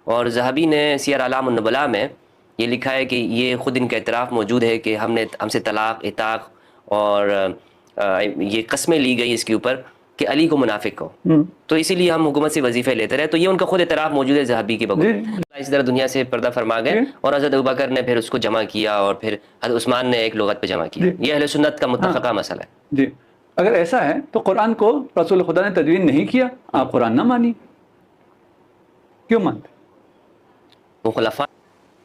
اور ذہبی نے سیر اعلام النبلاء میں یہ لکھا ہے کہ یہ خود ان کا اعتراف موجود ہے کہ ہم سے طلاق، عتاق اور یہ قسمیں لی گئی اس کے اوپر کہ علی کو منافق کہو، تو اسی لیے ہم حکومت سے وظیفے لیتے رہے. تو یہ ان کا خود اعتراف موجود ہے ذہبی کے بغیر. اسی طرح دنیا سے پردہ فرما گئے اور حضرت ابوبکر نے پھر اس کو جمع کیا اور پھر حضرت عثمان نے ایک لغت پہ جمع کیا. یہ اہل سنت کا متفقہ مسئلہ ہے. جی اگر ایسا ہے تو قرآن کو رسول خدا نے تدوین نہیں کیا، آپ قرآن نہ مانی. کیوں مانتے؟ وہ خلفاء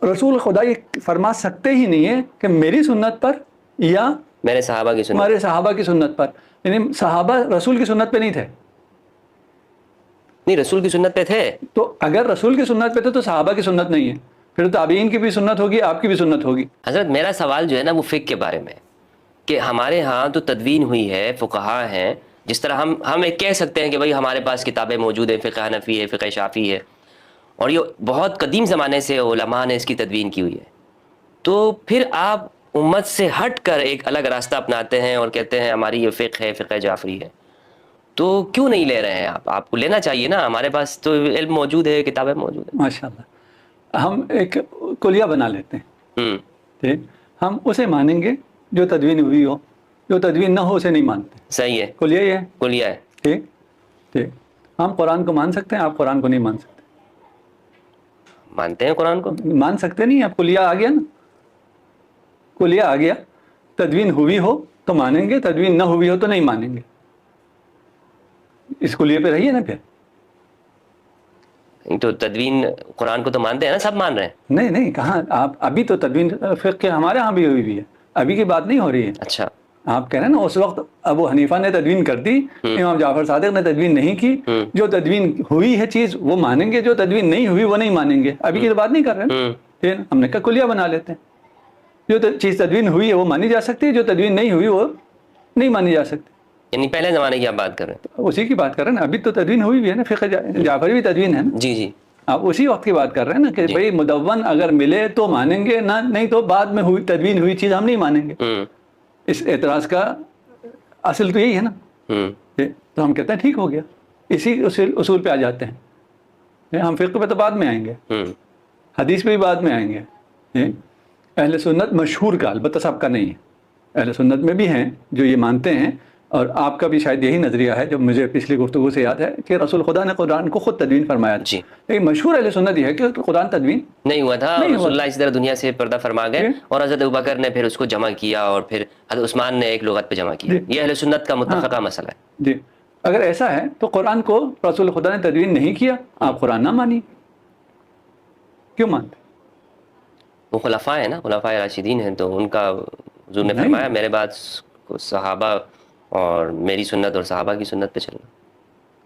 رسول خدا یہ فرما سکتے ہی نہیں ہے کہ میری سنت پر یا میرے صحابہ کی سنت، ہمارے صحابہ کی سنت پر. یعنی صحابہ رسول کی سنت پہ نہیں تھے. نہیں، رسول کی سنت پہ تھے. تو اگر رسول کی سنت پہ تھے تو صحابہ کی سنت نہیں ہے، پھر تابعین کی بھی سنت ہوگی، آپ کی بھی سنت ہوگی. حضرت میرا سوال جو ہے نا وہ فقہ کے بارے میں، کہ ہمارے ہاں تو تدوین ہوئی ہے، فقہا ہیں، جس طرح ہم ایک کہہ سکتے ہیں کہ بھائی ہمارے پاس کتابیں موجود ہیں، فقہ حنفی ہے، فقہ شافعی ہے، اور یہ بہت قدیم زمانے سے علماء نے اس کی تدوین کی ہوئی ہے. تو پھر آپ امت سے ہٹ کر ایک الگ راستہ اپناتے ہیں اور کہتے ہیں ہماری یہ فقہ ہے، فقہ جعفری ہے. تو کیوں نہیں لے رہے ہیں آپ کو لینا چاہیے نا، ہمارے پاس تو علم موجود ہے، کتابیں موجود ہیں. ماشاءاللہ. ہم ایک کلیہ بنا لیتے ہیں. ٹھیک، ہم اسے مانیں گے جو تدوین ہوئی ہو، جو تدوین نہ ہو اسے نہیں مانتے. صحیح ہے، کلیہ یہ ہے. کلیہ ہے. ٹھیک ٹھیک. ہم قرآن کو مان سکتے ہیں، آپ قرآن کو نہیں مان سکتے. مانتے ہیں قرآن کو، مان سکتے نہیں. اب کلیہ آ گیا نا، کلیہ آ گیا. تدوین ہوئی ہو تو مانیں گے، تدوین نہ ہوئی ہو تو نہیں مانیں گے. اس کلیہ پہ رہیے نا. پھر تو تدوین قرآن کو تو مانتے ہیں نا، سب مان رہے ہیں. نہیں کہاں آپ ابھی تو تدوین فقہ ہمارے ہاں بھی ہوئی بھی ہے، ابھی کی بات نہیں ہو رہی ہے. اچھا، آپ کہہ رہے ہیں نا اس وقت ابو حنیفہ نے تدوین کر دی، امام جعفر صادق نے تدوین نہیں کی. جو تدوین ہوئی ہے چیز وہ مانیں گے، جو تدوین نہیں ہوئی وہ نہیں مانیں گے. ابھی کی تو بات نہیں کر رہے ہیں. پھر ہم نے کہا کلیہ بنا لیتے ہیں. جو چیز تدوین ہوئی ہے وہ مانی جا سکتی ہے، جو تدوین نہیں ہوئی وہ نہیں مانی جا سکتی. یعنی پہلے زمانے کی آپ بات کر رہے ہیں. اسی کی بات کر رہے ہیں نا. ابھی تو تدوین ہوئی بھی ہے نا، فقہ جعفری بھی تدوین ہے نا. جی جی، آپ اسی وقت کی بات کر رہے ہیں نا کہ بھئی مدون اگر ملے تو مانیں گے، نہ نہیں تو بعد میں ہوئی تدوین ہوئی چیز ہم نہیں مانیں گے. اس اعتراض کا اصل تو یہی ہے نا. تو ہم کہتے ہیں ٹھیک ہو گیا، اسی اصول پہ آ جاتے ہیں. ہم فقہ پہ تو بعد میں آئیں گے، حدیث پہ بھی بعد میں آئیں گے. اہل سنت مشہور کا، البتہ سب کا نہیں ہے، اہل سنت میں بھی ہیں جو یہ مانتے ہیں، اور آپ کا بھی شاید یہی نظریہ ہے جو مجھے پچھلی گفتگو سے یاد ہے کہ رسول خدا نے قرآن کو خود تدوین فرمایا تھا. لیکن مشہور اہل سنت یہ ہے کہ قرآن تدوین نہیں ہوا تھا. رسول اللہ اسی طرح دنیا سے پردہ فرما گئے اور حضرت ابوبکر نے پھر اس کو جمع کیا اور پھر حضرت عثمان نے ایک لغت پہ جمع کیا. یہ اہل سنت کا متفقہ مسئلہ ہے. جی اگر ایسا ہے تو قرآن کو رسول خدا نے تدوین نہیں کیا، آپ قرآن نہ مانی. کیوں مانتے؟ وہ خلفاء ہیں نا، خلفاء راشدین ہیں، تو ان کا حضور نے فرمایا میرے بعد صحابہ اور میری سنت اور صحابہ کی سنت پہ چلنا.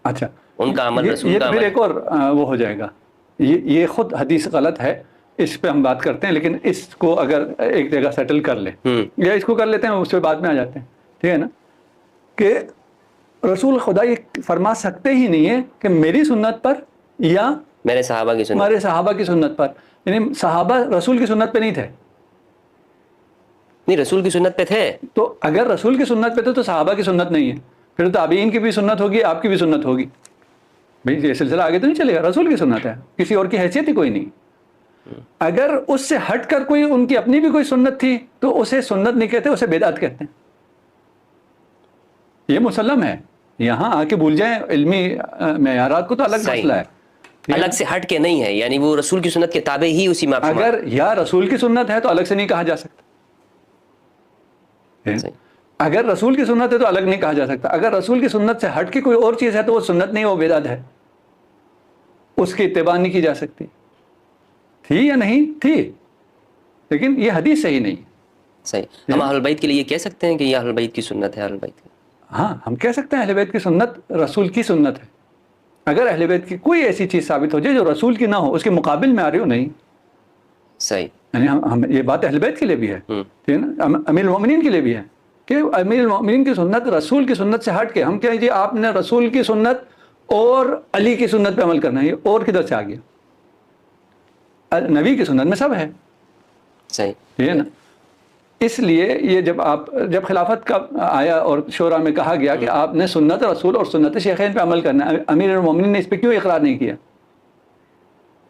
اچھا، ان کا عمل رسول یہ کا تو پھر عمل. ایک اور وہ ہو جائے گا. یہ خود حدیث غلط ہے، اس پہ ہم بات کرتے ہیں. لیکن اس کو اگر ایک جگہ سیٹل کر لیں یا اس کو کر لیتے ہیں، اس پہ بعد میں آ جاتے ہیں. ٹھیک ہے نا، کہ رسول خدا یہ فرما سکتے ہی نہیں ہے کہ میری سنت پر یا میرے صحابہ کی سنت، ہمارے صحابہ کی سنت پر. یعنی صحابہ رسول کی سنت پہ نہیں تھے. نہیں، رسول کی سنت پہ تھے. تو اگر رسول کی سنت پہ تھے تو صحابہ کی سنت نہیں ہے، پھر تابعین کی بھی سنت ہوگی، آپ کی بھی سنت ہوگی. بھئی یہ سلسلہ آگے تو نہیں چلے گا. رسول کی سنت ہے، کسی اور کی حیثیت ہی کوئی نہیں. اگر اس سے ہٹ کر کوئی ان کی اپنی بھی کوئی سنت تھی تو اسے سنت نہیں کہتے، اسے بدعت کہتے ہیں. یہ مسلم ہے. یہاں آ کے بھول جائیں علمی معیارات کو تو الگ مسئلہ ہے. الگ سے ہٹ کے نہیں ہے، یعنی وہ رسول کی سنت کے تابع ہی اسی میں. اگر یا رسول کی سنت ہے تو الگ سے نہیں کہا جا سکتا. اگر رسول کی سنت ہے تو الگ نہیں کہا جا سکتا. اگر رسول کی سنت سے ہٹ کے کوئی اور چیز ہے تو وہ سنت نہیں، وہ بدعت ہے، اس کی اتباع نہیں کی جا سکتی. تھی یا نہیں تھی، لیکن یہ حدیث صحیح نہیں. صحیح. ہم اہل بیت کے لیے یہ کہہ سکتے ہیں کہ یہ اہل بیت کی سنت ہے. اہل بیت کی، ہاں ہم کہہ سکتے ہیں اہل بیت کی سنت رسول کی سنت ہے. اگر اہل بیت کی کوئی ایسی چیز ثابت ہو جائے جو رسول کی نہ ہو، اس کے مقابل میں آ رہی ہو، نہیں. صحیح. یعنی ہم یہ بات اہل بیت کے لیے بھی ہے، ٹھیک ہے نا، امیر المومنین کے لیے بھی ہے کہ امیر المومنین کی سنت رسول کی سنت سے ہٹ کے ہم کہیں جی آپ نے رسول کی سنت اور علی کی سنت پہ عمل کرنا ہے. یہ اور کدھر سے آ گیا؟ نبی کی سنت میں سب ہے. صحیح، ٹھیک ہے نا. اس لیے یہ جب خلافت کا آیا اور شورا میں کہا گیا کہ آپ نے سنت رسول اور سنت شیخین پہ عمل کرنا ہے، امیر المومنین نے اس پہ کیوں اقرار نہیں کیا؟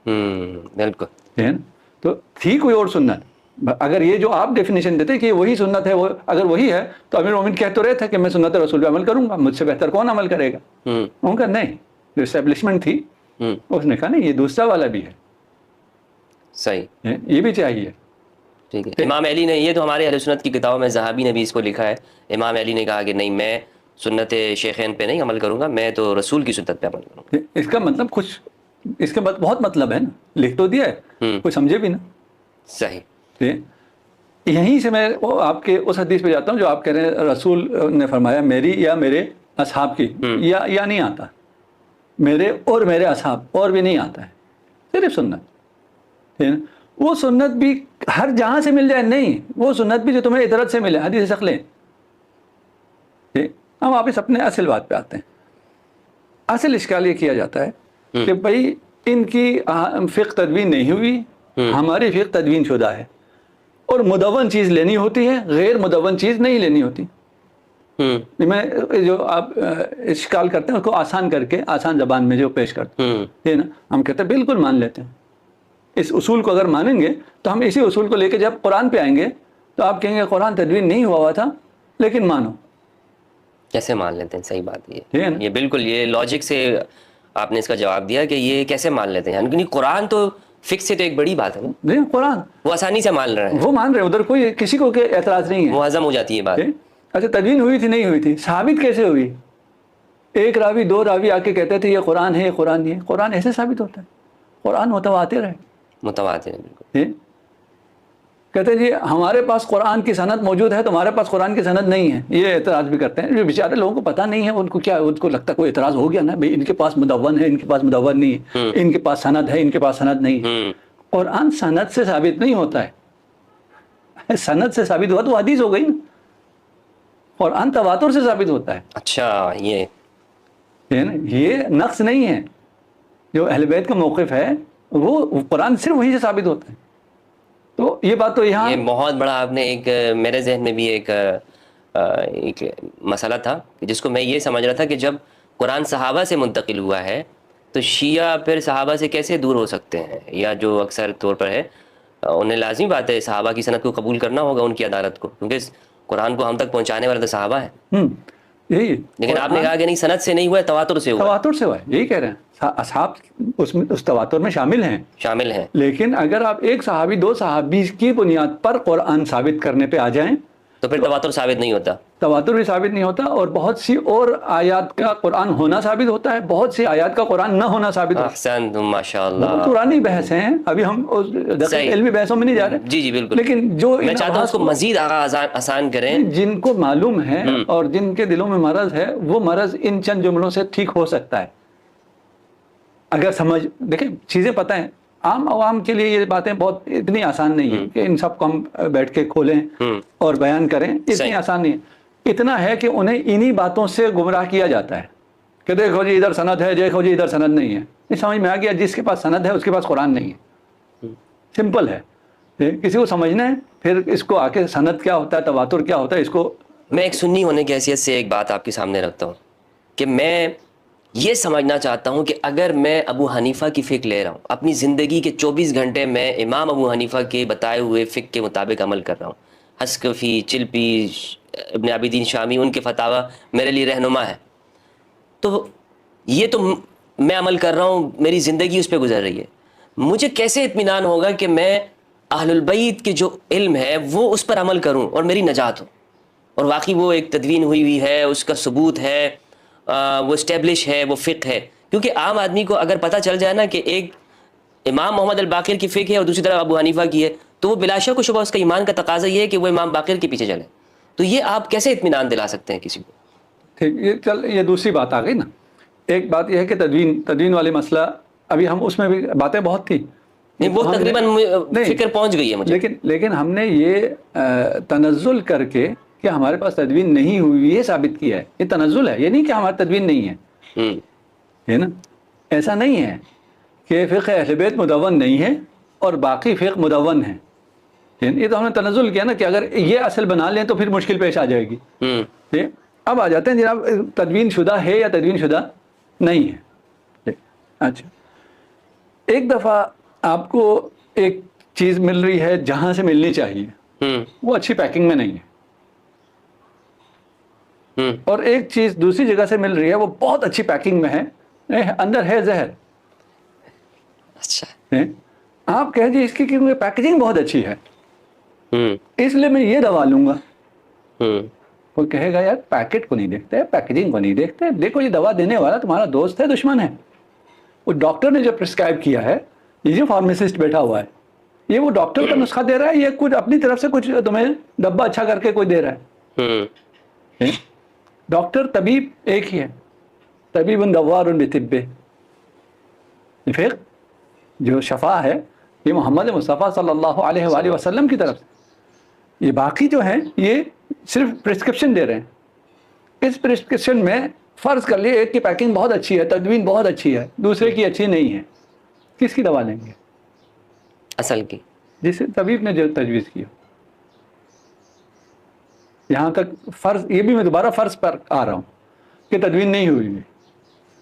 بالکل ہے نا. تو تھی کوئی اور سنت. اگر یہ جو آپ ڈیفینیشن دیتے کہ یہ وہی سنت ہے, وہ اگر وہی ہے تو امیر المومنین کہہ تو رہے تھے کہ میں سنت رسول پہ عمل کروں گا, مجھ سے بہتر کون عمل کرے گا. ان کا نہیں, جو اسٹیبلشمنٹ تھی اس نے کہا نہیں, یہ دوسرا والا بھی ہے, صحیح, یہ بھی چاہیے. ٹھیک ہے. امام علی نے, یہ تو ہمارے اہل سنت کی کتابوں میں ذہبی نے بھی اس کو لکھا ہے, امام علی نے کہا کہ نہیں میں سنت شیخین پہ نہیں عمل کروں گا, میں تو رسول کی سنت پہ عمل کروں گا. اس کا مطلب کچھ, اس کا بہت مطلب ہے نا, لکھ تو دیا ہے, کوئی سمجھے بھی نا. صحیح. یہیں سے میں آپ کے اس حدیث پہ جاتا ہوں جو آپ کہہ رہے ہیں رسول نے فرمایا میری یا میرے اصحاب کی, یا نہیں آتا, میرے اور میرے اصحاب اور بھی نہیں آتا ہے, صرف سنت. وہ سنت بھی ہر جہاں سے مل جائے نہیں, وہ سنت بھی جو تمہیں ادرت سے ملے, حدیث شکلیں. ہم واپس اپنے اصل بات پہ آتے ہیں. اصل اشکال یہ کیا جاتا ہے کہ بھائی ان کی فقہ تدوین نہیں ہوئی, ہماری فقہ تدوین شدہ ہے, اور مدون چیز لینی ہوتی ہے, غیر مدون چیز نہیں لینی ہوتی. میں جو آپ اشکال کرتے ہیں اس کو آسان کر کے, آسان زبان میں جو پیش کرتے ہیں نا, ہم کہتے ہیں بالکل مان لیتے ہیں. اس اصول کو اگر مانیں گے تو ہم اسی اصول کو لے کے جب قرآن پہ آئیں گے تو آپ کہیں گے قرآن تدوین نہیں ہوا تھا لیکن مانو. کیسے مان لیتے ہیں؟ صحیح بات ہے یہ بالکل, یہ لاجک سے آپ نے اس کا جواب دیا کہ یہ کیسے مان لیتے ہیں, یعنی قرآن تو فکس سے تو ایک بڑی بات ہے نا. نہیں, قرآن وہ آسانی سے مان رہے ہیں, وہ مان رہے ہیں, ادھر کوئی کسی کو اعتراض نہیں ہے, وہ ہضم ہو جاتی ہے بات. اچھا تدوین ہوئی تھی نہیں ہوئی تھی, ثابت کیسے ہوئی؟ ایک راوی دو راوی آ کے کہتے تھے یہ قرآن ہے, یہ قرآن نہیں ہے. قرآن ایسے ثابت ہوتا ہے, قرآن متواتر ہے. متواتر ہے بالکل. کہتے ہیں جی ہمارے پاس قرآن کی سند موجود ہے, تمہارے پاس قرآن کی سند نہیں ہے. یہ اعتراض بھی کرتے ہیں, جو بیچارے لوگوں کو پتہ نہیں ہے ان کو کیا, ان کو لگتا ہے کوئی اعتراض ہو گیا نا بھائی, ان کے پاس مدون ہے, ان کے پاس مدون نہیں ہے, ان کے پاس سند ہے, ان کے پاس سند نہیں ہے. قرآن سند سے ثابت نہیں ہوتا ہے, سند سے ثابت ہوا تو حدیث ہو گئی نا. قرآن تواتر سے ثابت ہوتا ہے. اچھا, یہ نقص نہیں ہے. جو اہل بیت کا موقف ہے وہ قرآن صرف وہی سے ثابت ہوتا ہے. تو یہ بات تو یہاں, یہ بہت بڑا آپ نے ایک, میرے ذہن میں بھی ایک مسئلہ تھا جس کو میں یہ سمجھ رہا تھا کہ جب قرآن صحابہ سے منتقل ہوا ہے تو شیعہ پھر صحابہ سے کیسے دور ہو سکتے ہیں, یا جو اکثر طور پر ہے انہیں لازمی بات ہے صحابہ کی سند کو قبول کرنا ہوگا, ان کی عدالت کو, کیونکہ قرآن کو ہم تک پہنچانے والے تو صحابہ ہیں. یہی, لیکن آپ نے کہا کہ نہیں سند سے نہیں ہوا ہے, تواتر سے ہوا. تواتر سے ہوا ہے, یہی کہہ رہے ہیں, اصحاب اس تواتر میں شامل ہیں. لیکن اگر آپ ایک صحابی دو صحابی کی بنیاد پر قرآن ثابت کرنے پہ آ جائیں تو پھر تواتر ثابت نہیں ہوتا. تواتر بھی ثابت نہیں ہوتا, اور بہت سی اور آیات کا قرآن ہونا ثابت ہوتا ہے, بہت سی آیات کا قرآن نہ ہونا ثابت ہوتا ہے. احسن, ماشاء اللہ. پرانی بحث ہیں, ابھی ہم علمی بحثوں میں نہیں جا رہے. جی بالکل. لیکن جو میں چاہتا ہوں اس کو مزید آسان کریں. جن کو معلوم ہے اور جن کے دلوں میں مرض ہے, وہ مرض ان چند جملوں سے ٹھیک ہو سکتا ہے اگر سمجھ. دیکھیں چیزیں پتہ ہیں, عام عوام کے لیے یہ باتیں بہت اتنی آسان نہیں ہیں کہ ان سب کو ہم بیٹھ کے کھولیں اور بیان کریں, اتنی آسان نہیں ہے. اتنا ہے کہ انہیں انہی باتوں سے گمراہ کیا جاتا ہے کہ دیکھو جی ادھر سند ہے, دیکھو جی ادھر سند نہیں ہے. یہ سمجھ میں آ گیا, جس کے پاس سند ہے اس کے پاس قرآن نہیں ہے. سمپل ہے. کسی کو سمجھنا ہے پھر اس کو آ کے سند کیا ہوتا ہے, تواتر کیا ہوتا ہے, اس کو. میں ایک سنی ہونے کی حیثیت سے ایک بات آپ کے سامنے رکھتا ہوں کہ میں یہ سمجھنا چاہتا ہوں کہ اگر میں ابو حنیفہ کی فقہ لے رہا ہوں, اپنی زندگی کے 24 گھنٹے میں امام ابو حنیفہ کے بتائے ہوئے فقہ کے مطابق عمل کر رہا ہوں, حسکفی, چلپی, ابن عابدین شامی, ان کے فتاویٰ میرے لیے رہنما ہے, تو یہ تو میں عمل کر رہا ہوں, میری زندگی اس پہ گزر رہی ہے. مجھے کیسے اطمینان ہوگا کہ میں اہل البیت کے جو علم ہے وہ اس پر عمل کروں اور میری نجات ہو, اور واقعی وہ ایک تدوین ہوئی ہے, اس کا ثبوت ہے, وہ اسٹیبلش ہے, وہ فقہ ہے. کیونکہ عام آدمی کو اگر پتہ چل جائے نا کہ ایک امام محمد الباقر کی فقہ ہے اور دوسری طرف ابو حنیفہ کی ہے, تو وہ بلا شک و شبہ اس کا ایمان کا تقاضا یہ ہے کہ وہ امام باقر کے پیچھے چلے. تو یہ آپ کیسے اطمینان دلا سکتے ہیں کسی کو؟ ٹھیک, یہ دوسری بات آ گئی نا. ایک بات یہ ہے کہ تدوین والے مسئلہ, ابھی ہم اس میں بھی باتیں بہت تھی, نہیں وہ تقریباً فکر پہنچ گئی ہے مجھے. لیکن ہم نے یہ تنزل کر کے کہ ہمارے پاس تدوین نہیں ہوئی یہ ثابت کیا ہے. یہ تنزل ہے, یہ نہیں کہ ہماری تدوین نہیں ہے نا. ایسا نہیں ہے کہ فقہ اہل بیت مدون نہیں ہے اور باقی فقہ مدون ہے. یہ تو ہم نے تنزل کیا نا کہ اگر یہ اصل بنا لیں تو پھر مشکل پیش آ جائے گی. اب آ جاتے ہیں جناب, تدوین شدہ ہے یا تدوین شدہ نہیں ہے. اچھا, ایک دفعہ آپ کو ایک چیز مل رہی ہے جہاں سے ملنی چاہیے، وہ اچھی پیکنگ میں نہیں ہے، اور ایک چیز دوسری جگہ سے مل رہی ہے وہ بہت اچھی پیکنگ میں ہے، اندر ہے زہر. اچھا، آپ کہہ جی اس کی کیونکہ پیکیجنگ بہت اچھی ہے اس لیے میں یہ دوا لوں گا. کوئی کہے گا یار پیکٹ کو نہیں دیکھتے، پیکیجنگ کو نہیں دیکھتے، دیکھو یہ دوا دینے والا تمہارا دوست ہے دشمن ہے. وہ ڈاکٹر نے جو پرسکرائب کیا ہے، یہ جو فارماسسٹ بیٹھا ہوا ہے، یہ وہ ڈاکٹر کا نسخہ دے رہا ہے، یہ کچھ اپنی طرف سے کچھ تمہیں ڈبہ اچھا کر کے کوئی دے رہا ہے. ڈاکٹر طبیب ایک ہی ہے، طبیب دوار بطب. پھر جو شفا ہے یہ محمد مصطفیٰ صلی اللہ علیہ وآلہ وسلم کی طرف سے. یہ باقی جو ہیں یہ صرف پرسکرپشن دے رہے ہیں. اس پرسکرپشن میں فرض کر لیے ایک کی پیکنگ بہت اچھی ہے، تدوین بہت اچھی ہے، دوسرے کی اچھی نہیں ہے، کس کی دوا لیں گے؟ اصل کی، جسے طبیب نے جو تجویز کیا. یہاں تک فرض، یہ بھی میں دوبارہ فرض پر آ رہا ہوں کہ تدوین نہیں ہوئی ہوئی،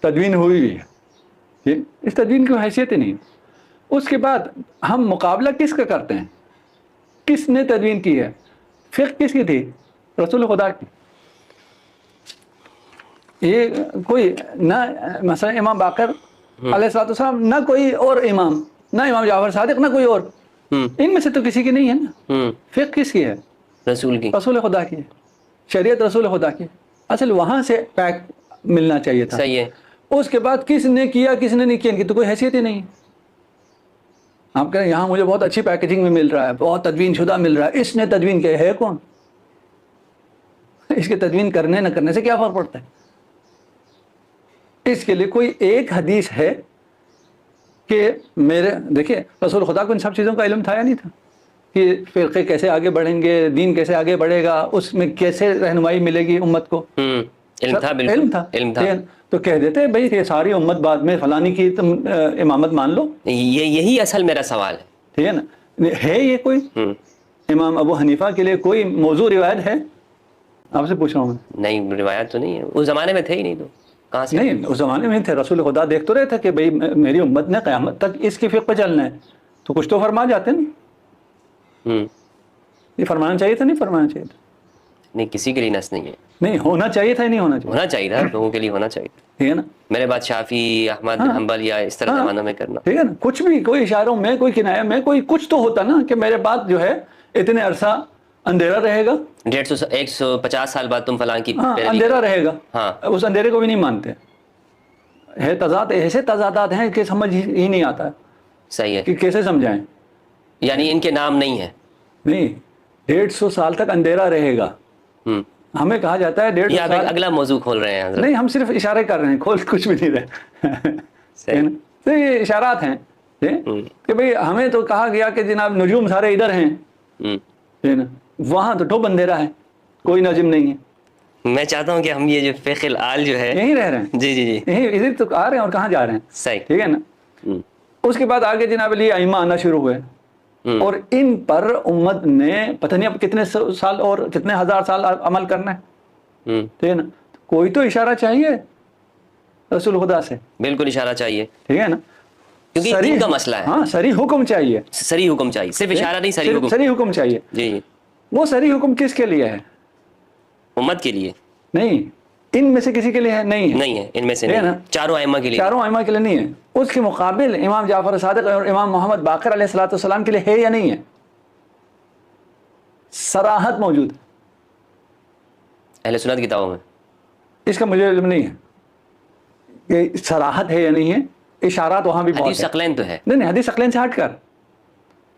تدوین ہوئی ہوئی ہے، اس تدوین کی حیثیت ہی نہیں. اس کے بعد ہم مقابلہ کس کا کرتے ہیں؟ کس نے تدوین کی ہے؟ فقہ کس کی تھی؟ رسول خدا کی. یہ کوئی نہ مثلا امام باقر علیہ السلام، نہ کوئی اور امام، نہ امام جعفر صادق، نہ کوئی اور، ان میں سے تو کسی کی نہیں ہے نا. فقہ کس کی ہے؟ رسول کی، رسول خدا کی ہے، شریعت رسول خدا کی ہے. اصل وہاں سے پیک ملنا چاہیے تھا. صحیح ہے. اس کے بعد کس نے کیا کس نے نہیں کیا، ان کی تو کوئی حیثیت ہی نہیں. آپ کہیں یہاں مجھے بہت اچھی پیکیجنگ میں مل رہا ہے، بہت تدوین شدہ مل رہا ہے، اس نے تدوین کیا ہے کون؟ اس کے تدوین کرنے نہ کرنے سے کیا فرق پڑتا ہے؟ اس کے لیے کوئی ایک حدیث ہے کہ میرے دیکھیں رسول خدا کو ان سب چیزوں کا علم تھا یا نہیں تھا کہ فرقے کیسے آگے بڑھیں گے، دین کیسے آگے بڑھے گا، اس میں کیسے رہنمائی ملے گی امت کو؟ علم تھا، بالکل علم تھا. تو کہہ دیتے بھائی یہ ساری امت بعد میں فلانی کی تم امامت مان لو. یہی اصل میرا سوال ہے. ٹھیک ہے نا. ہے یہ کوئی امام ابو حنیفہ کے لیے کوئی موضوع روایت ہے؟ آپ سے پوچھ رہا ہوں میں. نہیں، روایت تو نہیں ہے، اس زمانے میں تھے ہی نہیں، تو کہاں سے؟ نہیں، اس زمانے میں تھے. رسول خدا دیکھ تو رہے تھے کہ بھائی میری امت نے قیامت تک اس کی فقہ پہ چلنا ہے، تو کچھ تو فرما جاتے نا. یہ فرمانا چاہیے تھا، نہیں فرمانا چاہیے تھا؟ نہیں، کسی کے لیے نس نہیں ہے. نہیں ہونا چاہیے تھا، نہیں ہونا چاہیے؟ ہونا چاہیے تھا، لوگوں کے لیے ہونا چاہیے تھا. ٹھیک ہے نا. میرے بعد شافعی، احمد بن حنبل یا اس طرح زمانوں میں کرنا. ٹھیک ہے نا. کچھ بھی کوئی اشاروں میں، کوئی کنایہ میں، کوئی کچھ تو ہوتا نا کہ میرے بعد جو ہے اتنے عرصہ اندھیرا رہے گا، 150 سال بعد تم فلاں کی اندھیرا رہے گا. ہاں، اس اندھیرے کو بھی نہیں مانتے. ہے تضاد، ایسے تضادات ہیں کہ سمجھ ہی نہیں آتا. صحیح ہے. کہ کیسے سمجھائیں؟ یعنی ان کے نام نہیں ہے. نہیں، 150 سال تک اندھیرا رہے گا. ہمیں کہا جاتا ہے 150 سال. اگلا موضوع کھول رہے ہیں. نہیں، ہم صرف اشارے کر رہے ہیں، کھول کچھ بھی نہیں رہے. تو یہ اشارات ہیں کہ بھئی ہمیں تو کہا گیا کہ جناب نجوم سارے ادھر ہیں، وہاں تو ٹھوپ اندھیرا ہے، کوئی نجم نہیں ہے. میں چاہتا ہوں کہ ہم یہ جو فقہ العال جو ہے یہیں رہ رہے ہیں. جی جی جی، یہیں ادھر تو آ رہے ہیں اور کہاں جا رہے ہیں. صحیح. ٹھیک ہے نا. اس کے بعد آگے جناب علی ائمہ آنا شروع ہوئے، اور ان پر امت نے پتہ نہیں اب کتنے سال اور کتنے ہزار سال عمل کرنا ہے. ٹھیک ہے نا. کوئی تو اشارہ چاہیے رسول خدا سے. بالکل اشارہ چاہیے. ٹھیک ہے نا. کیونکہ دین کا مسئلہ ہے. ہاں، صریح حکم چاہیے. صریح حکم چاہیے، صرف اشارہ نہیں، صریح حکم. صریح حکم چاہیے. جی جی. وہ صریح حکم کس کے لیے ہے؟ امت کے لیے نہیں، ان میں سے کسی کے لیے ہے؟ نہیں ہے، ان میں سے نہیں. چاروں ائمہ کے لیے، چاروں ائمہ کے لیے نہیں ہے. اس کے مقابل امام جعفر صادق اور امام محمد باقر علیہ السلام کے لیے ہے یا نہیں ہے؟ صراحت موجود ہے اہل سنت کتابوں میں. اس کا مجھے علم نہیں ہے کہ صراحت ہے یا نہیں ہے. اشارات وہاں بھی بہت حدیث ثقلین تو ہے. نہیں، حدیث ثقلین سے ہٹ کر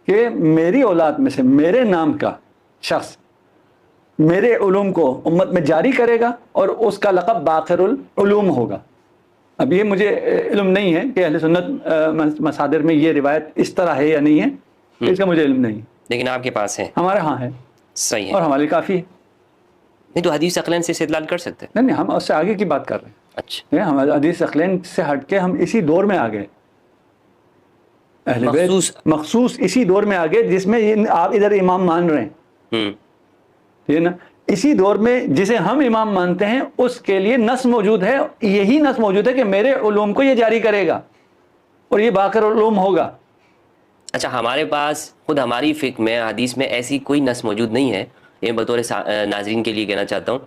کہ میری اولاد میں سے میرے نام کا شخص میرے علوم کو امت میں جاری کرے گا اور اس کا لقب باقر العلوم ہوگا. اب یہ مجھے علم نہیں ہے کہ اہل سنت مصادر میں یہ روایت اس طرح ہے یا نہیں ہے، اس کا مجھے علم نہیں. لیکن آپ کے پاس ہے. ہمارے ہاں ہے. صحیح ہے. اور ہمارے کافی ہے. نہیں تو حدیث ثقلین سے استدلال کر سکتے ہیں. نہیں، ہم اس سے آگے کی بات کر رہے ہیں. اچھا، ہم حدیث ثقلین سے ہٹ کے ہم اسی دور میں آ گئے، اہل بیت مخصوص اسی دور میں آ گئے جس میں آپ ادھر امام مان رہے ہیں. ٹھیک ہے نا. اسی دور میں جسے ہم امام مانتے ہیں اس کے لیے نص موجود ہے. یہی نص موجود ہے کہ میرے علوم کو یہ جاری کرے گا اور یہ باقر العلوم ہوگا. اچھا ہمارے پاس خود ہماری فقہ میں حدیث میں ایسی کوئی نص موجود نہیں ہے. یہ بطور ناظرین کے لیے کہنا چاہتا ہوں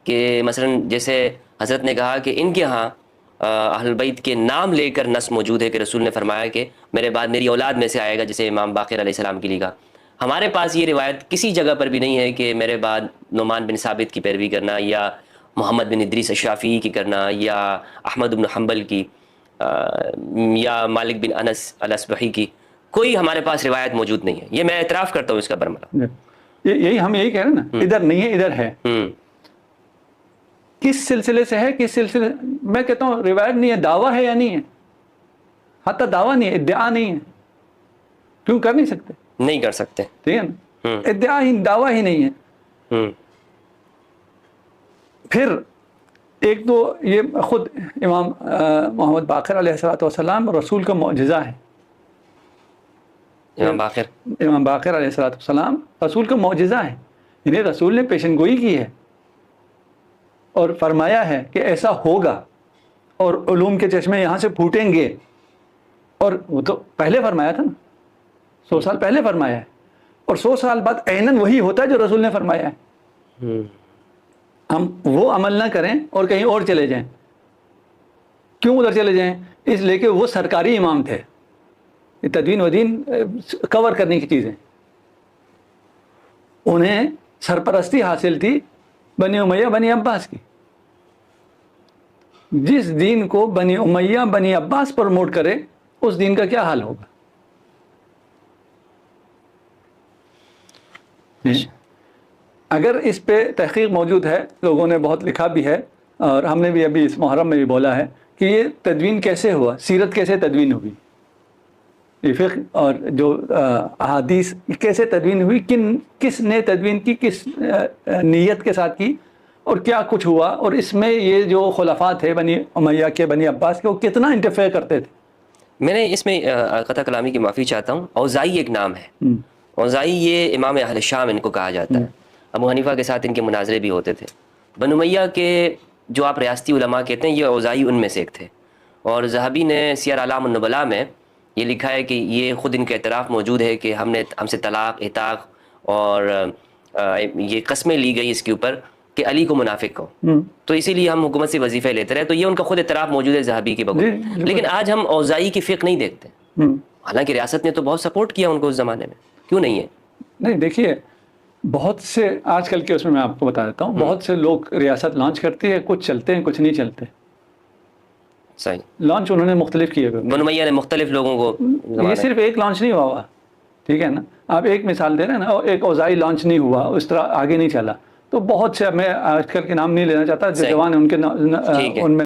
کہ مثلا جیسے حضرت نے کہا کہ ان کے ہاں اہل بیت کے نام لے کر نص موجود ہے کہ رسول نے فرمایا کہ میرے بعد میری اولاد میں سے آئے گا، جیسے امام باقر علیہ السلام کے لیے کہا. ہمارے پاس یہ روایت کسی جگہ پر بھی نہیں ہے کہ میرے بعد نعمان بن ثابت کی پیروی کرنا، یا محمد بن ادریس الشافعی کی کرنا، یا احمد بن حنبل کی، یا مالک بن انس الاصبحی کی. کوئی ہمارے پاس روایت موجود نہیں ہے. یہ میں اعتراف کرتا ہوں اس کا برملا. یہی ہم یہی کہہ رہے ہیں نا، ادھر نہیں ہے ادھر ہے. کس سلسلے سے ہے، کس سلسلے، میں کہتا ہوں روایت نہیں ہے، دعویٰ ہے یا نہیں ہے. حتی دعویٰ نہیں ہے، ادعا نہیں ہے. کیوں کر نہیں سکتے؟ نہیں کر سکتے. ٹھیک ہے نا، ادعا ہی، دعویٰ ہی نہیں ہے. پھر ایک تو یہ خود امام محمد باقر علیہ السلام رسول کا معجزہ ہے. امام باقر علیہ السلام رسول کا معجزہ ہے. یعنی رسول نے پیشن گوئی کی ہے اور فرمایا ہے کہ ایسا ہوگا اور علوم کے چشمے یہاں سے پھوٹیں گے. اور وہ تو پہلے فرمایا تھا نا، 100 سال پہلے فرمایا ہے، اور 100 سال بعد عیناً وہی ہوتا ہے جو رسول نے فرمایا ہے. ہم وہ عمل نہ کریں اور کہیں اور چلے جائیں. کیوں ادھر چلے جائیں؟ اس لیے کہ وہ سرکاری امام تھے. یہ تدوین ودین کور کرنے کی چیزیں. انہیں سرپرستی حاصل تھی بنی امیہ بنی عباس کی. جس دین کو بنی امیہ بنی عباس پروموٹ کرے اس دین کا کیا حال ہوگا؟ اگر اس پہ تحقیق موجود ہے، لوگوں نے بہت لکھا بھی ہے، اور ہم نے بھی ابھی اس محرم میں بھی بولا ہے کہ یہ تدوین کیسے ہوا، سیرت کیسے تدوین ہوئی، یہ فقہ اور جو احادیث کیسے تدوین ہوئی، کس نے تدوین کی، کس نیت کے ساتھ کی، اور کیا کچھ ہوا، اور اس میں یہ جو خلفاء تھے بنی امیہ کے بنی عباس کے، وہ کتنا انٹرفیئر کرتے تھے. میں نے اس میں قطع کلامی کی معافی چاہتا ہوں. اوزائی ایک نام ہے. اوزائی یہ امام اہل شام ان کو کہا جاتا ہے. ابو حنیفہ کے ساتھ ان کے مناظرے بھی ہوتے تھے. بنو امیہ کے جو آپ ریاستی علماء کہتے ہیں، یہ اوزائی ان میں سے ایک تھے. اور ذہبی نے سیر اعلام النبلاء میں یہ لکھا ہے کہ یہ خود ان کا اعتراف موجود ہے کہ ہم سے طلاق، عتاق اور یہ قسمیں لی گئی اس کے اوپر کہ علی کو منافق کہو، تو اسی لیے ہم حکومت سے وظیفے لیتے رہے. تو یہ ان کا خود اعتراف موجود ہے ذہبی کے بغیر. لیکن آج ہم اوزائی کی فقہ نہیں دیکھتے، حالانکہ ریاست نے تو بہت سپورٹ کیا ان کو اس زمانے میں. کیوں نہیں ہے؟ نہیں، دیکھیے بہت سے آج کل کے اس میں آپ کو بتا دیتا ہوں، بہت سے لوگ ریاست لانچ کرتی ہے، کچھ چلتے ہیں کچھ نہیں چلتے. صحیح، لانچ انہوں نے مختلف کیے ہوئے. بنو امیہ نے مختلف لوگوں کو، یہ صرف ایک لانچ نہیں ہوا. ٹھیک ہے نا، آپ ایک مثال دے رہے ہیں نا، ایک اوزائی لانچ نہیں ہوا، اس طرح آگے نہیں چلا. تو بہت سے، میں آج کل کے نام نہیں لینا چاہتا، جو جوان ہیں ان کے ان میں